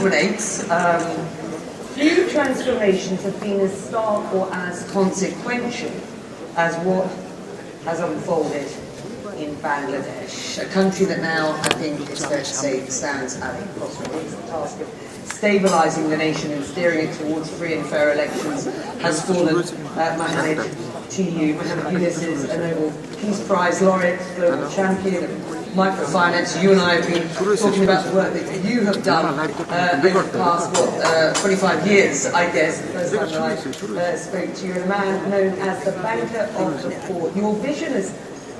culminates. Few transformations have been as stark or as consequential as what has unfolded in Bangladesh, a country that now, I think it's fair to say, stands at the crossroads. The task of stabilising the nation and steering it towards free and fair elections has fallen, Mohammed, to you. Mohammed Yunus is a Nobel Peace Prize laureate, global champion of microfinance. You and I have been talking about the work that you have done over the past, 25 years, I guess, the first time that I spoke to you. A man known as the banker of the poor. Your vision has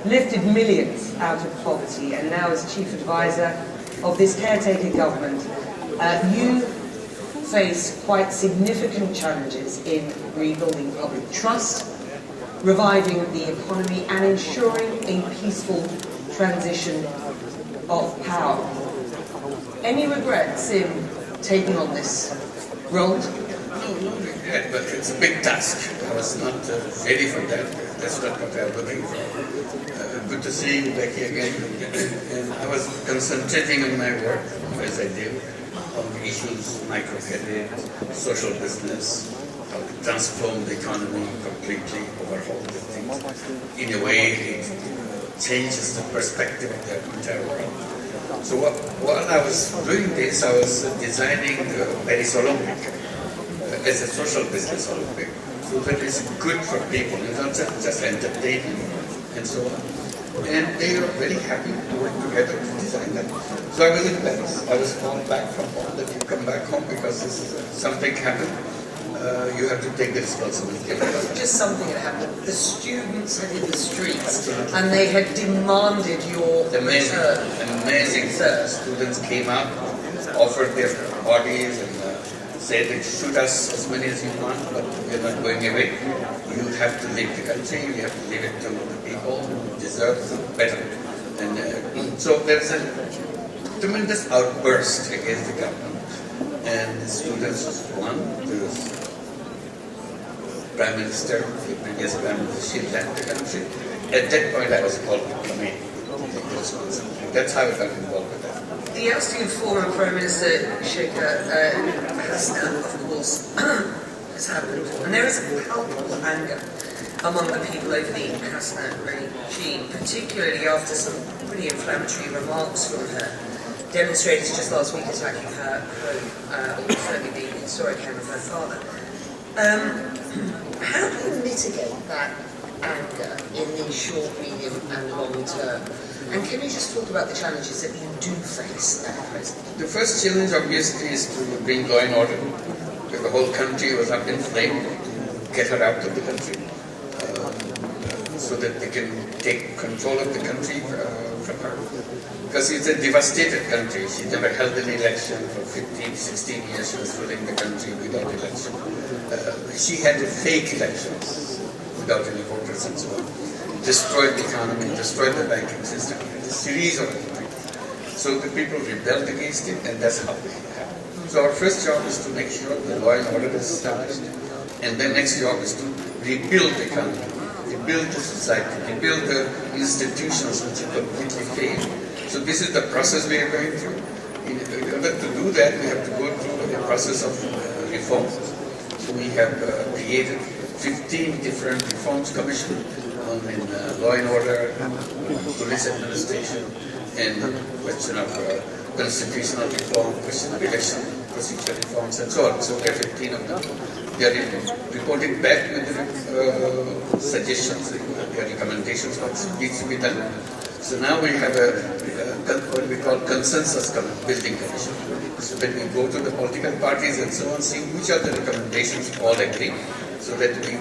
lifted millions out of poverty, and now as chief advisor of this caretaker government, you face quite significant challenges in rebuilding public trust, reviving the economy, and ensuring a peaceful transition of power. Any regrets in taking on this role? No regret, but it's a big task. I was not ready for that. That's not what I'm looking for. Good to see you, Becky, again. And I was concentrating on my work, as I did, on issues, microcredit, social business, how to transform the economy completely, overhaul the things. In a way, it changes the perspective of the entire world. So while I was doing this, I was designing the Paris Olympic as a social business Olympic. So that is good for people, it's not just entertainment and so on. And they are very happy to work together to design that. So I was in Paris. I was called back from home that you come back home because something happened. You have to take the responsibility. It wasn't just something that happened. The students had hit the streets and they had demanded your return. Amazing. Students came up, offered their bodies and said, shoot us as many as you want, but we're not going away. You have to leave the country, you have to leave it to the people who deserve better. And so there's a tremendous outburst against the government. And the students won. The Prime Minister, the previous Prime Minister, she left the country. At that point I was called to come in to take the responsibility. That's how I got involved with that. The ousting of former Prime Minister Sheikh Hasina, of course, has happened. And there is a palpable anger among the people over the Hasina regime, particularly after some pretty inflammatory remarks from her. Demonstrators just last week attacking her home, certainly the historic home of her father. How do you mitigate that anger in the short, medium and long term? And can you just talk about the challenges that you do face at present? The first challenge obviously is to bring law and order, because the whole country was up in flame, to get her out of the country, so that they can take control of the country from her. Because it's a devastated country. She never held an election for 15, 16 years. She was ruling the country without election. She had fake elections without any voters and so on. Destroyed the economy, destroyed the banking system, a series of things. So the people rebelled against it, and that's how they happened. So our first job is to make sure the law and order is established, and the next job is to rebuild the economy, rebuild the society, rebuild the institutions which have completely failed. So this is the process we are going through. In order to do that, we have to go through the process of reform. So we have created 15 different reforms commissions in law and order, police administration, and question of constitutional reform, question of election procedure reforms, and so on. So there are 15 of them. They are reporting back with suggestions, their recommendations, what needs to be done. So now we have what we call consensus building commission. So when we go to the political parties and so on, see which are the recommendations all agree, so that we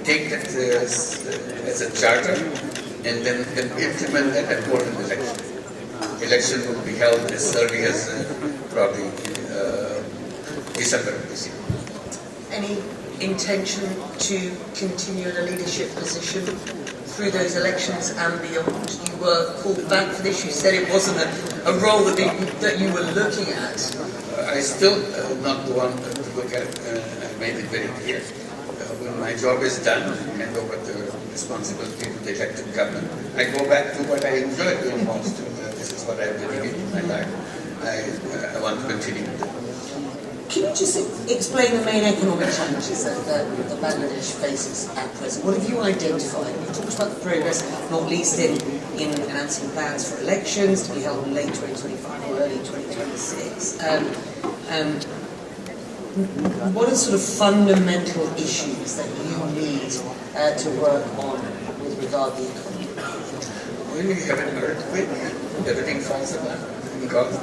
take that as a charter and then implement that and hold an election. Election will be held as early as probably December of this year. Any intention to continue in a leadership position through those elections and beyond? You were called back for this. You said it wasn't a role that you were looking at. I still not the one to look at. I made it very clear. When my job is done, I hand over the responsibility to the elected government. I go back to what I enjoy doing most. This is what I've dedicated my life. I want to continue with it. Can you just explain the main economic challenges that Bangladesh faces at present? What have you identified? You've talked about the progress, not least in announcing plans for elections to be held in late 2025 or early 2026. What are sort of fundamental issues that you need to work on with regard to the economy? When we have an earthquake, everything falls apart in Gaza.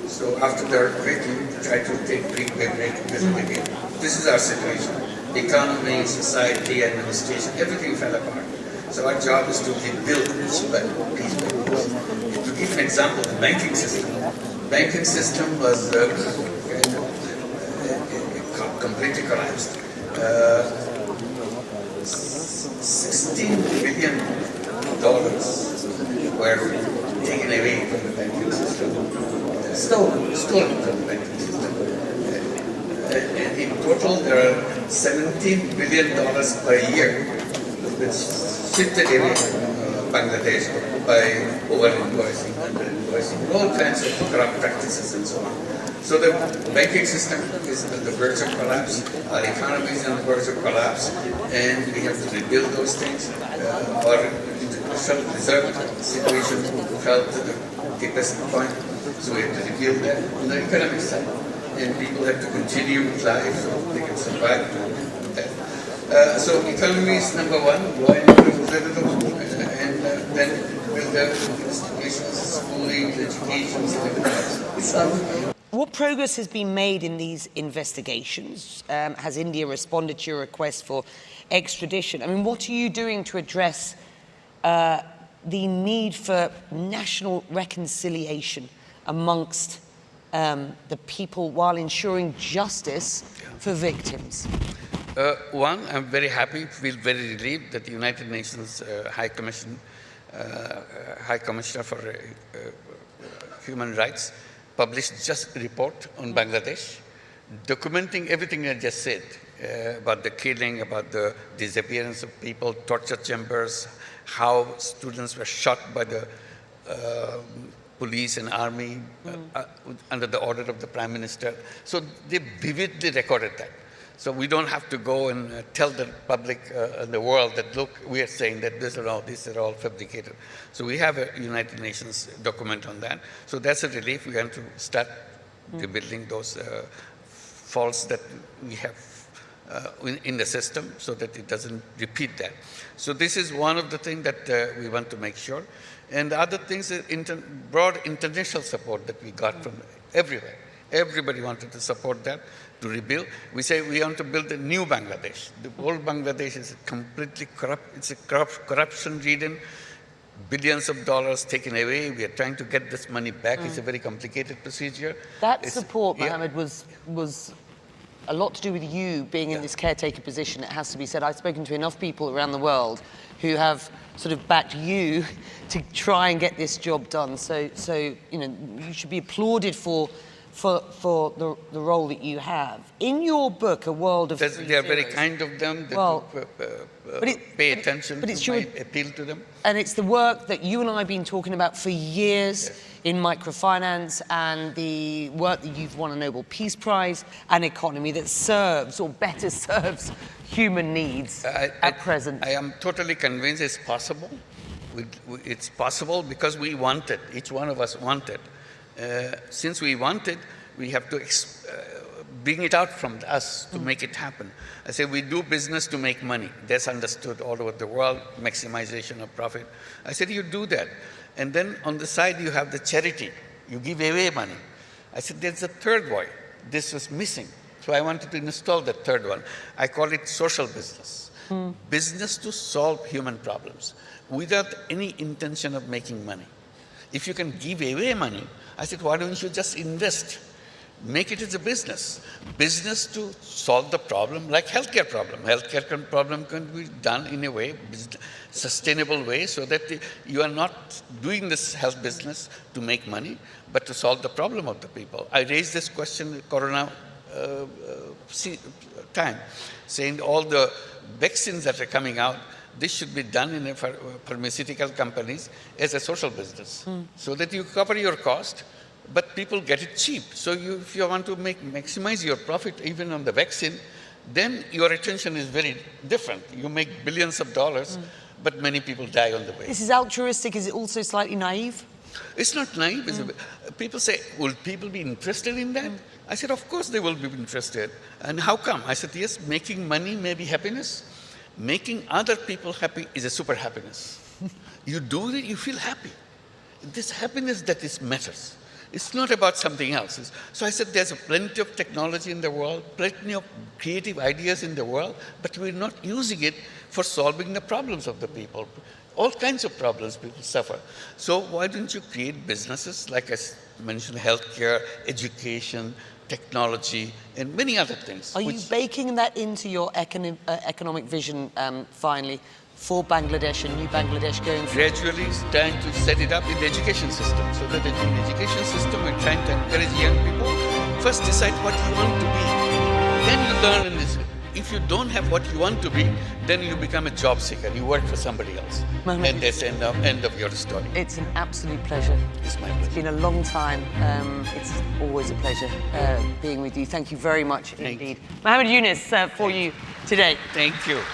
So after the earthquake, you try to take break, build again. This is our situation. Economy, society, administration, everything fell apart. So our job is to rebuild piece by piece. To give an example, the banking system. Banking system was completely collapsed. $16 billion were taken away from the banking system. Stolen from the banking system. And in total, there are $17 billion per year which shifted away from Bangladesh by over-invoicing, under-invoicing, all kinds of corrupt practices and so on. So the banking system is on the verge of collapse, our economy is on the verge of collapse, and we have to rebuild those things. Our international reserve situation fell to the deepest point, so we have to rebuild that on the economic side. And people have to continue with life so they can survive that. So economy is number one, law and order is number two, and then with the institutions, schooling, education, everything else. What progress has been made in these investigations? Has India responded to your request for extradition? I mean, what are you doing to address the need for national reconciliation amongst the people while ensuring justice for victims? One, I'm very happy, feel very relieved that the United Nations High Commissioner for Human Rights published just a report on Bangladesh, documenting everything I just said about the killing, about the disappearance of people, torture chambers, how students were shot by the police and army under the order of the Prime Minister. So they vividly recorded that. So we don't have to go and tell the public and the world that, look, we are saying that these are all fabricated. So we have a United Nations document on that. So that's a relief. We have to start rebuilding those faults that we have in the system so that it doesn't repeat that. So this is one of the things that we want to make sure. And the other things is broad international support that we got from everywhere. Everybody wanted to support that, to rebuild. We say we want to build a new Bangladesh. The old Bangladesh is completely corrupt. It's a corruption-ridden, billions of dollars taken away. We are trying to get this money back. It's a very complicated procedure. That support, Mohammed, was a lot to do with you being in this caretaker position, it has to be said. I've spoken to enough people around the world who have sort of backed you to try and get this job done. So you know, you should be applauded for the role that you have. In your book, A World of Three They are very Zeros, kind of them. Pay attention to my appeal to them. And it's the work that you and I have been talking about for years in microfinance, and the work that you've won a Nobel Peace Prize, an economy that serves, or better serves, human needs at present. I am totally convinced it's possible. It's possible because we want it. Each one of us want it. Since we want it, we have to bring it out from us to make it happen. I say we do business to make money. That's understood all over the world, maximization of profit. I said you do that. And then on the side you have the charity. You give away money. I said there's a third way. This was missing. So I wanted to install the third one. I call it social business. Business to solve human problems without any intention of making money. If you can give away money, I said, why don't you just invest? Make it as a business. Business to solve the problem, like healthcare problem. Healthcare problem can be done in a way, sustainable way, so that you are not doing this health business to make money, but to solve the problem of the people. I raised this question in Corona time, saying all the vaccines that are coming out, this should be done in pharmaceutical companies as a social business, so that you cover your cost, but people get it cheap. So if you want to maximize your profit even on the vaccine, then your attention is very different. You make billions of dollars, but many people die on the way. This is altruistic. Is it also slightly naive? It's not naive. People say, will people be interested in that? I said, of course they will be interested. And how come? I said, yes, making money may be happiness. Making other people happy is a super happiness. You do it, you feel happy. This happiness that is matters. It's not about something else. So I said, there's plenty of technology in the world, plenty of creative ideas in the world, but we're not using it for solving the problems of the people. All kinds of problems people suffer. So why don't you create businesses, like I mentioned, healthcare, education, technology, and many other things. Are you baking that into your economic vision, finally, for Bangladesh and new Bangladesh going forward? Gradually trying to set it up in the education system. So that in the education system, we're trying to encourage young people, first decide what you want to be. Then you learn in this. If you don't have what you want to be, then you become a job seeker. You work for somebody else. Mohammed, And that's the end of your story. it's an absolute pleasure. It's my pleasure. It's been a long time. It's always a pleasure being with you. Thank you very much indeed. Mohammed Yunus for you today. Thank you.